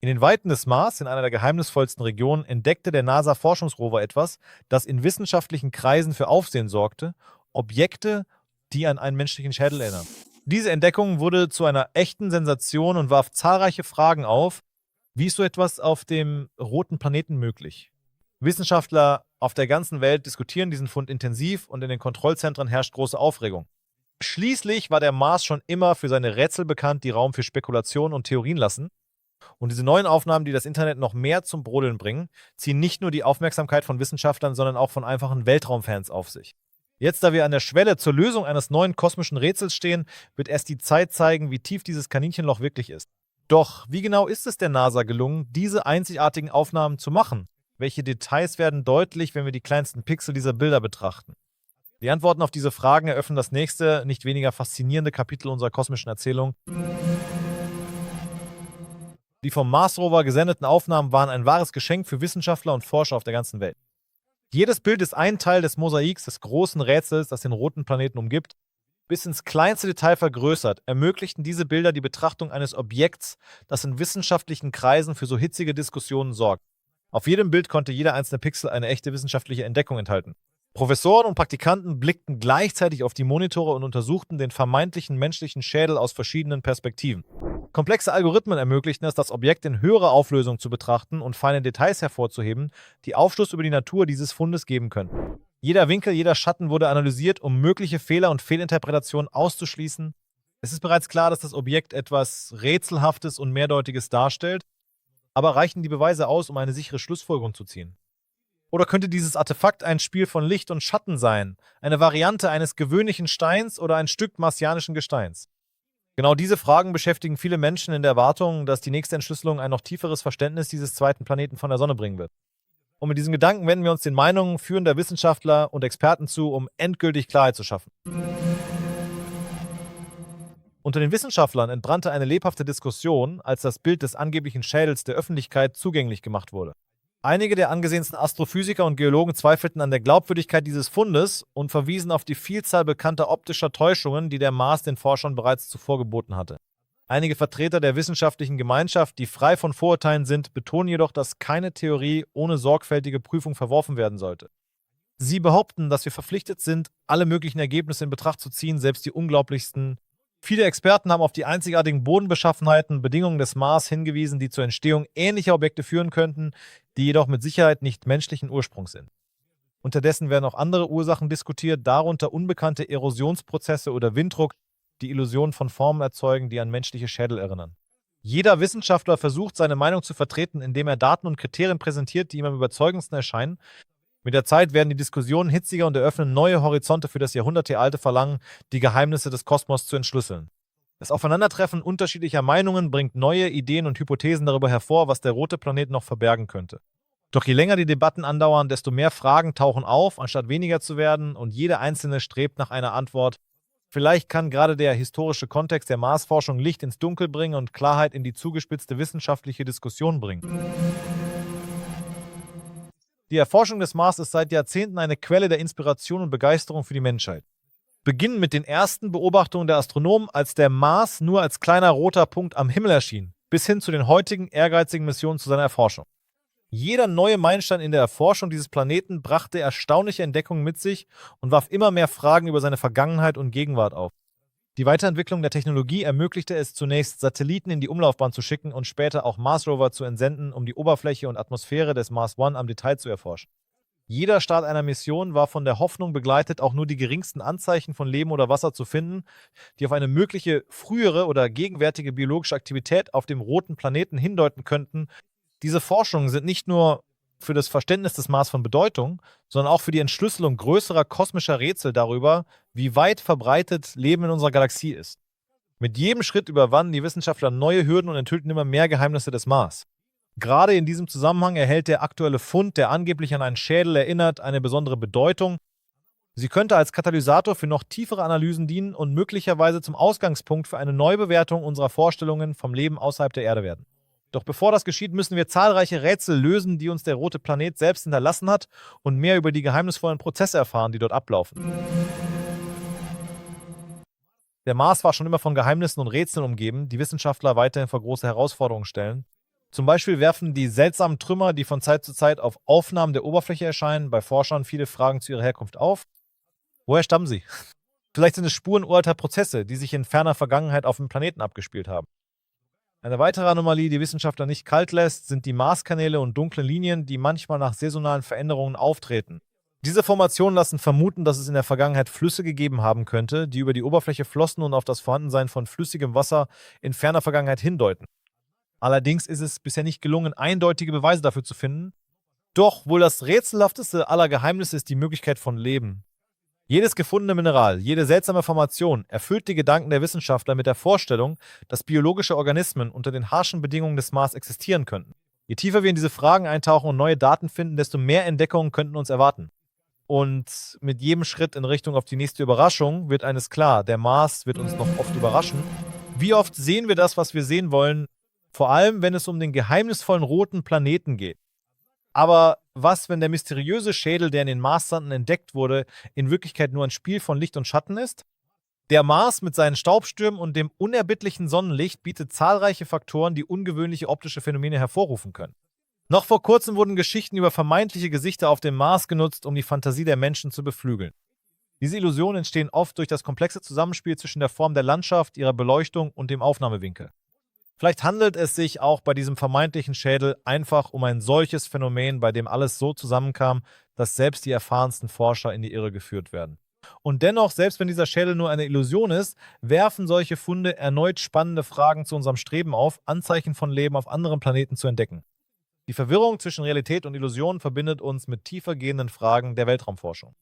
In den Weiten des Mars, in einer der geheimnisvollsten Regionen, entdeckte der NASA-Forschungsrover etwas, das in wissenschaftlichen Kreisen für Aufsehen sorgte: Objekte, die an einen menschlichen Schädel erinnern. Diese Entdeckung wurde zu einer echten Sensation und warf zahlreiche Fragen auf. Wie ist so etwas auf dem roten Planeten möglich? Wissenschaftler auf der ganzen Welt diskutieren diesen Fund intensiv und in den Kontrollzentren herrscht große Aufregung. Schließlich war der Mars schon immer für seine Rätsel bekannt, die Raum für Spekulationen und Theorien lassen. Und diese neuen Aufnahmen, die das Internet noch mehr zum Brodeln bringen, ziehen nicht nur die Aufmerksamkeit von Wissenschaftlern, sondern auch von einfachen Weltraumfans auf sich. Jetzt, da wir an der Schwelle zur Lösung eines neuen kosmischen Rätsels stehen, wird erst die Zeit zeigen, wie tief dieses Kaninchenloch wirklich ist. Doch wie genau ist es der NASA gelungen, diese einzigartigen Aufnahmen zu machen? Welche Details werden deutlich, wenn wir die kleinsten Pixel dieser Bilder betrachten? Die Antworten auf diese Fragen eröffnen das nächste, nicht weniger faszinierende Kapitel unserer kosmischen Erzählung. Die vom Mars-Rover gesendeten Aufnahmen waren ein wahres Geschenk für Wissenschaftler und Forscher auf der ganzen Welt. Jedes Bild ist ein Teil des Mosaiks, des großen Rätsels, das den roten Planeten umgibt. Bis ins kleinste Detail vergrößert, ermöglichten diese Bilder die Betrachtung eines Objekts, das in wissenschaftlichen Kreisen für so hitzige Diskussionen sorgt. Auf jedem Bild konnte jeder einzelne Pixel eine echte wissenschaftliche Entdeckung enthalten. Professoren und Praktikanten blickten gleichzeitig auf die Monitore und untersuchten den vermeintlichen menschlichen Schädel aus verschiedenen Perspektiven. Komplexe Algorithmen ermöglichten es, das Objekt in höherer Auflösung zu betrachten und feine Details hervorzuheben, die Aufschluss über die Natur dieses Fundes geben können. Jeder Winkel, jeder Schatten wurde analysiert, um mögliche Fehler und Fehlinterpretationen auszuschließen. Es ist bereits klar, dass das Objekt etwas Rätselhaftes und Mehrdeutiges darstellt, aber reichen die Beweise aus, um eine sichere Schlussfolgerung zu ziehen? Oder könnte dieses Artefakt ein Spiel von Licht und Schatten sein, eine Variante eines gewöhnlichen Steins oder ein Stück martianischen Gesteins? Genau diese Fragen beschäftigen viele Menschen in der Erwartung, dass die nächste Entschlüsselung ein noch tieferes Verständnis dieses zweiten Planeten von der Sonne bringen wird. Und mit diesen Gedanken wenden wir uns den Meinungen führender Wissenschaftler und Experten zu, um endgültig Klarheit zu schaffen. Unter den Wissenschaftlern entbrannte eine lebhafte Diskussion, als das Bild des angeblichen Schädels der Öffentlichkeit zugänglich gemacht wurde. Einige der angesehensten Astrophysiker und Geologen zweifelten an der Glaubwürdigkeit dieses Fundes und verwiesen auf die Vielzahl bekannter optischer Täuschungen, die der Mars den Forschern bereits zuvor geboten hatte. Einige Vertreter der wissenschaftlichen Gemeinschaft, die frei von Vorurteilen sind, betonen jedoch, dass keine Theorie ohne sorgfältige Prüfung verworfen werden sollte. Sie behaupten, dass wir verpflichtet sind, alle möglichen Ergebnisse in Betracht zu ziehen, selbst die unglaublichsten. Viele Experten haben auf die einzigartigen Bodenbeschaffenheiten und Bedingungen des Mars hingewiesen, die zur Entstehung ähnlicher Objekte führen könnten, die jedoch mit Sicherheit nicht menschlichen Ursprungs sind. Unterdessen werden auch andere Ursachen diskutiert, darunter unbekannte Erosionsprozesse oder Winddruck, die Illusionen von Formen erzeugen, die an menschliche Schädel erinnern. Jeder Wissenschaftler versucht, seine Meinung zu vertreten, indem er Daten und Kriterien präsentiert, die ihm am überzeugendsten erscheinen. Mit der Zeit werden die Diskussionen hitziger und eröffnen neue Horizonte für das jahrhundertealte Verlangen, die Geheimnisse des Kosmos zu entschlüsseln. Das Aufeinandertreffen unterschiedlicher Meinungen bringt neue Ideen und Hypothesen darüber hervor, was der rote Planet noch verbergen könnte. Doch je länger die Debatten andauern, desto mehr Fragen tauchen auf, anstatt weniger zu werden, und jede einzelne strebt nach einer Antwort. Vielleicht kann gerade der historische Kontext der Marsforschung Licht ins Dunkel bringen und Klarheit in die zugespitzte wissenschaftliche Diskussion bringen. Die Erforschung des Mars ist seit Jahrzehnten eine Quelle der Inspiration und Begeisterung für die Menschheit. Beginnen mit den ersten Beobachtungen der Astronomen, als der Mars nur als kleiner roter Punkt am Himmel erschien, bis hin zu den heutigen ehrgeizigen Missionen zu seiner Erforschung. Jeder neue Meilenstein in der Erforschung dieses Planeten brachte erstaunliche Entdeckungen mit sich und warf immer mehr Fragen über seine Vergangenheit und Gegenwart auf. Die Weiterentwicklung der Technologie ermöglichte es zunächst, Satelliten in die Umlaufbahn zu schicken und später auch Mars-Rover zu entsenden, um die Oberfläche und Atmosphäre des Mars One am Detail zu erforschen. Jeder Start einer Mission war von der Hoffnung begleitet, auch nur die geringsten Anzeichen von Leben oder Wasser zu finden, die auf eine mögliche frühere oder gegenwärtige biologische Aktivität auf dem roten Planeten hindeuten könnten. Diese Forschungen sind nicht nur für das Verständnis des Mars von Bedeutung, sondern auch für die Entschlüsselung größerer kosmischer Rätsel darüber, wie weit verbreitet Leben in unserer Galaxie ist. Mit jedem Schritt überwanden die Wissenschaftler neue Hürden und enthüllten immer mehr Geheimnisse des Mars. Gerade in diesem Zusammenhang erhält der aktuelle Fund, der angeblich an einen Schädel erinnert, eine besondere Bedeutung. Sie könnte als Katalysator für noch tiefere Analysen dienen und möglicherweise zum Ausgangspunkt für eine Neubewertung unserer Vorstellungen vom Leben außerhalb der Erde werden. Doch bevor das geschieht, müssen wir zahlreiche Rätsel lösen, die uns der rote Planet selbst hinterlassen hat, und mehr über die geheimnisvollen Prozesse erfahren, die dort ablaufen. Der Mars war schon immer von Geheimnissen und Rätseln umgeben, die Wissenschaftler weiterhin vor große Herausforderungen stellen. Zum Beispiel werfen die seltsamen Trümmer, die von Zeit zu Zeit auf Aufnahmen der Oberfläche erscheinen, bei Forschern viele Fragen zu ihrer Herkunft auf. Woher stammen sie? Vielleicht sind es Spuren uralter Prozesse, die sich in ferner Vergangenheit auf dem Planeten abgespielt haben. Eine weitere Anomalie, die Wissenschaftler nicht kalt lässt, sind die Marskanäle und dunkle Linien, die manchmal nach saisonalen Veränderungen auftreten. Diese Formationen lassen vermuten, dass es in der Vergangenheit Flüsse gegeben haben könnte, die über die Oberfläche flossen und auf das Vorhandensein von flüssigem Wasser in ferner Vergangenheit hindeuten. Allerdings ist es bisher nicht gelungen, eindeutige Beweise dafür zu finden. Doch wohl das rätselhafteste aller Geheimnisse ist die Möglichkeit von Leben. Jedes gefundene Mineral, jede seltsame Formation erfüllt die Gedanken der Wissenschaftler mit der Vorstellung, dass biologische Organismen unter den harschen Bedingungen des Mars existieren könnten. Je tiefer wir in diese Fragen eintauchen und neue Daten finden, desto mehr Entdeckungen könnten uns erwarten. Und mit jedem Schritt in Richtung auf die nächste Überraschung wird eines klar: Der Mars wird uns noch oft überraschen. Wie oft sehen wir das, was wir sehen wollen? Vor allem, wenn es um den geheimnisvollen roten Planeten geht. Aber was, wenn der mysteriöse Schädel, der in den Marssanden entdeckt wurde, in Wirklichkeit nur ein Spiel von Licht und Schatten ist? Der Mars mit seinen Staubstürmen und dem unerbittlichen Sonnenlicht bietet zahlreiche Faktoren, die ungewöhnliche optische Phänomene hervorrufen können. Noch vor kurzem wurden Geschichten über vermeintliche Gesichter auf dem Mars genutzt, um die Fantasie der Menschen zu beflügeln. Diese Illusionen entstehen oft durch das komplexe Zusammenspiel zwischen der Form der Landschaft, ihrer Beleuchtung und dem Aufnahmewinkel. Vielleicht handelt es sich auch bei diesem vermeintlichen Schädel einfach um ein solches Phänomen, bei dem alles so zusammenkam, dass selbst die erfahrensten Forscher in die Irre geführt werden. Und dennoch, selbst wenn dieser Schädel nur eine Illusion ist, werfen solche Funde erneut spannende Fragen zu unserem Streben auf, Anzeichen von Leben auf anderen Planeten zu entdecken. Die Verwirrung zwischen Realität und Illusion verbindet uns mit tiefer gehenden Fragen der Weltraumforschung.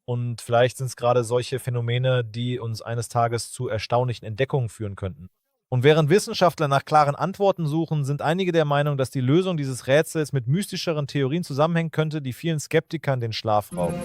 Und vielleicht sind es gerade solche Phänomene, die uns eines Tages zu erstaunlichen Entdeckungen führen könnten. Und während Wissenschaftler nach klaren Antworten suchen, sind einige der Meinung, dass die Lösung dieses Rätsels mit mystischeren Theorien zusammenhängen könnte, die vielen Skeptikern den Schlaf rauben.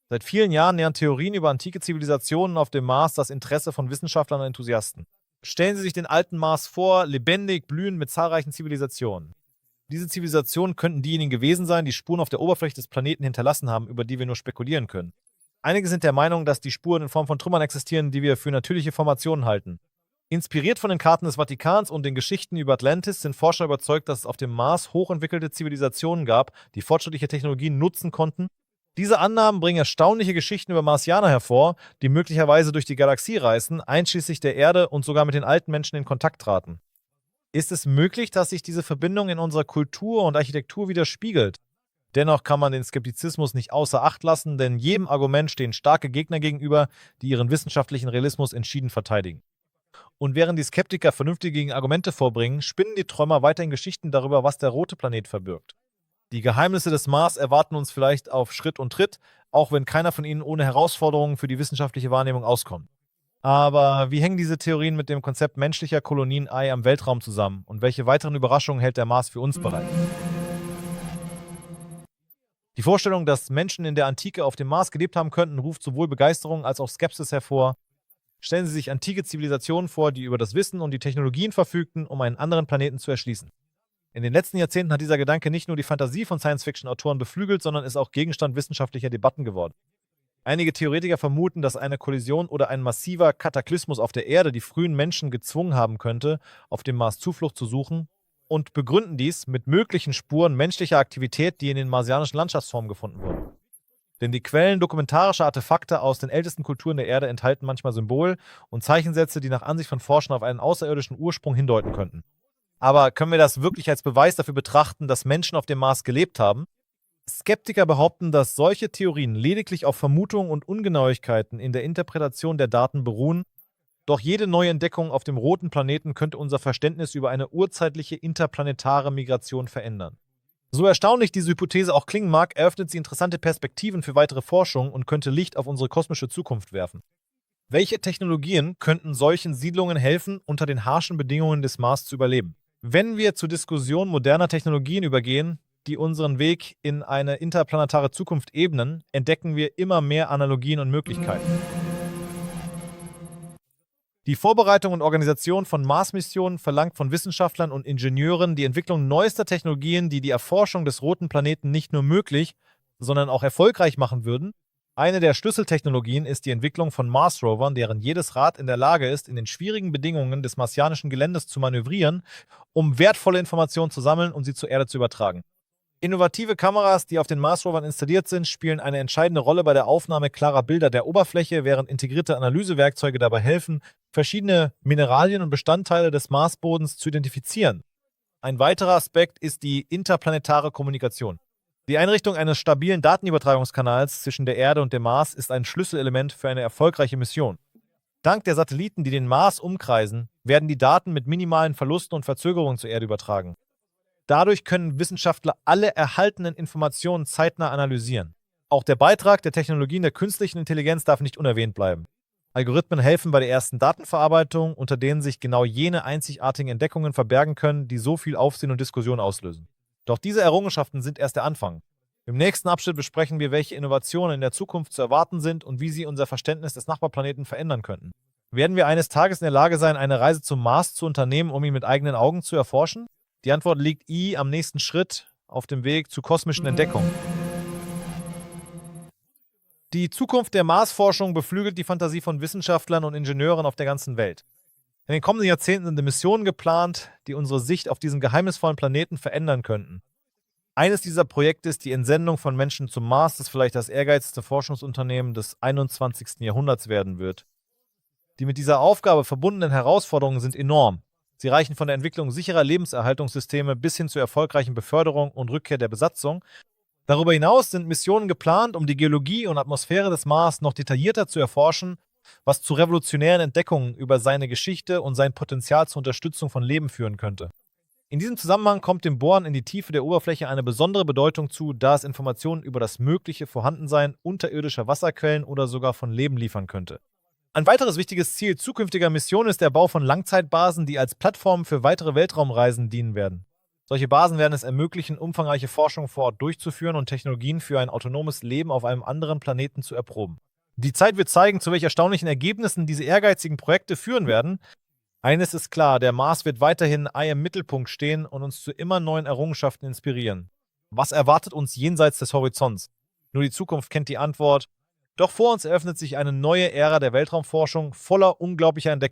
Seit vielen Jahren nähern Theorien über antike Zivilisationen auf dem Mars das Interesse von Wissenschaftlern und Enthusiasten. Stellen Sie sich den alten Mars vor, lebendig, blühend mit zahlreichen Zivilisationen. Diese Zivilisationen könnten diejenigen gewesen sein, die Spuren auf der Oberfläche des Planeten hinterlassen haben, über die wir nur spekulieren können. Einige sind der Meinung, dass die Spuren in Form von Trümmern existieren, die wir für natürliche Formationen halten. Inspiriert von den Karten des Vatikans und den Geschichten über Atlantis sind Forscher überzeugt, dass es auf dem Mars hochentwickelte Zivilisationen gab, die fortschrittliche Technologien nutzen konnten. Diese Annahmen bringen erstaunliche Geschichten über Marsianer hervor, die möglicherweise durch die Galaxie reisen, einschließlich der Erde, und sogar mit den alten Menschen in Kontakt traten. Ist es möglich, dass sich diese Verbindung in unserer Kultur und Architektur widerspiegelt? Dennoch kann man den Skeptizismus nicht außer Acht lassen, denn jedem Argument stehen starke Gegner gegenüber, die ihren wissenschaftlichen Realismus entschieden verteidigen. Und während die Skeptiker vernünftige Argumente vorbringen, spinnen die Träumer weiterhin Geschichten darüber, was der rote Planet verbirgt. Die Geheimnisse des Mars erwarten uns vielleicht auf Schritt und Tritt, auch wenn keiner von ihnen ohne Herausforderungen für die wissenschaftliche Wahrnehmung auskommt. Aber wie hängen diese Theorien mit dem Konzept menschlicher Kolonien-Ei am Weltraum zusammen und welche weiteren Überraschungen hält der Mars für uns bereit? Die Vorstellung, dass Menschen in der Antike auf dem Mars gelebt haben könnten, ruft sowohl Begeisterung als auch Skepsis hervor. Stellen Sie sich antike Zivilisationen vor, die über das Wissen und die Technologien verfügten, um einen anderen Planeten zu erschließen. In den letzten Jahrzehnten hat dieser Gedanke nicht nur die Fantasie von Science-Fiction-Autoren beflügelt, sondern ist auch Gegenstand wissenschaftlicher Debatten geworden. Einige Theoretiker vermuten, dass eine Kollision oder ein massiver Kataklysmus auf der Erde die frühen Menschen gezwungen haben könnte, auf dem Mars Zuflucht zu suchen, und begründen dies mit möglichen Spuren menschlicher Aktivität, die in den marsianischen Landschaftsformen gefunden wurden. Denn die Quellen dokumentarischer Artefakte aus den ältesten Kulturen der Erde enthalten manchmal Symbol- und Zeichensätze, die nach Ansicht von Forschern auf einen außerirdischen Ursprung hindeuten könnten. Aber können wir das wirklich als Beweis dafür betrachten, dass Menschen auf dem Mars gelebt haben? Skeptiker behaupten, dass solche Theorien lediglich auf Vermutungen und Ungenauigkeiten in der Interpretation der Daten beruhen. Doch jede neue Entdeckung auf dem roten Planeten könnte unser Verständnis über eine urzeitliche interplanetare Migration verändern. So erstaunlich diese Hypothese auch klingen mag, eröffnet sie interessante Perspektiven für weitere Forschung und könnte Licht auf unsere kosmische Zukunft werfen. Welche Technologien könnten solchen Siedlungen helfen, unter den harschen Bedingungen des Mars zu überleben? Wenn wir zur Diskussion moderner Technologien übergehen, die unseren Weg in eine interplanetare Zukunft ebnen, entdecken wir immer mehr Analogien und Möglichkeiten. Die Vorbereitung und Organisation von Mars-Missionen verlangt von Wissenschaftlern und Ingenieuren die Entwicklung neuester Technologien, die die Erforschung des roten Planeten nicht nur möglich, sondern auch erfolgreich machen würden. Eine der Schlüsseltechnologien ist die Entwicklung von Mars-Rovern, deren jedes Rad in der Lage ist, in den schwierigen Bedingungen des martianischen Geländes zu manövrieren, um wertvolle Informationen zu sammeln und sie zur Erde zu übertragen. Innovative Kameras, die auf den Mars-Rovern installiert sind, spielen eine entscheidende Rolle bei der Aufnahme klarer Bilder der Oberfläche, während integrierte Analysewerkzeuge dabei helfen, verschiedene Mineralien und Bestandteile des Marsbodens zu identifizieren. Ein weiterer Aspekt ist die interplanetare Kommunikation. Die Einrichtung eines stabilen Datenübertragungskanals zwischen der Erde und dem Mars ist ein Schlüsselelement für eine erfolgreiche Mission. Dank der Satelliten, die den Mars umkreisen, werden die Daten mit minimalen Verlusten und Verzögerungen zur Erde übertragen. Dadurch können Wissenschaftler alle erhaltenen Informationen zeitnah analysieren. Auch der Beitrag der Technologien der künstlichen Intelligenz darf nicht unerwähnt bleiben. Algorithmen helfen bei der ersten Datenverarbeitung, unter denen sich genau jene einzigartigen Entdeckungen verbergen können, die so viel Aufsehen und Diskussion auslösen. Doch diese Errungenschaften sind erst der Anfang. Im nächsten Abschnitt besprechen wir, welche Innovationen in der Zukunft zu erwarten sind und wie sie unser Verständnis des Nachbarplaneten verändern könnten. Werden wir eines Tages in der Lage sein, eine Reise zum Mars zu unternehmen, um ihn mit eigenen Augen zu erforschen? Die Antwort liegt am nächsten Schritt auf dem Weg zu kosmischen Entdeckungen. Die Zukunft der Marsforschung beflügelt die Fantasie von Wissenschaftlern und Ingenieuren auf der ganzen Welt. In den kommenden Jahrzehnten sind Missionen geplant, die unsere Sicht auf diesen geheimnisvollen Planeten verändern könnten. Eines dieser Projekte ist die Entsendung von Menschen zum Mars, das vielleicht das ehrgeizigste Forschungsunternehmen des 21. Jahrhunderts werden wird. Die mit dieser Aufgabe verbundenen Herausforderungen sind enorm. Sie reichen von der Entwicklung sicherer Lebenserhaltungssysteme bis hin zur erfolgreichen Beförderung und Rückkehr der Besatzung. Darüber hinaus sind Missionen geplant, um die Geologie und Atmosphäre des Mars noch detaillierter zu erforschen, was zu revolutionären Entdeckungen über seine Geschichte und sein Potenzial zur Unterstützung von Leben führen könnte. In diesem Zusammenhang kommt dem Bohren in die Tiefe der Oberfläche eine besondere Bedeutung zu, da es Informationen über das mögliche Vorhandensein unterirdischer Wasserquellen oder sogar von Leben liefern könnte. Ein weiteres wichtiges Ziel zukünftiger Missionen ist der Bau von Langzeitbasen, die als Plattformen für weitere Weltraumreisen dienen werden. Solche Basen werden es ermöglichen, umfangreiche Forschung vor Ort durchzuführen und Technologien für ein autonomes Leben auf einem anderen Planeten zu erproben. Die Zeit wird zeigen, zu welch erstaunlichen Ergebnissen diese ehrgeizigen Projekte führen werden. Eines ist klar, der Mars wird weiterhin im Mittelpunkt stehen und uns zu immer neuen Errungenschaften inspirieren. Was erwartet uns jenseits des Horizonts? Nur die Zukunft kennt die Antwort. Doch vor uns eröffnet sich eine neue Ära der Weltraumforschung voller unglaublicher Entdeckungen.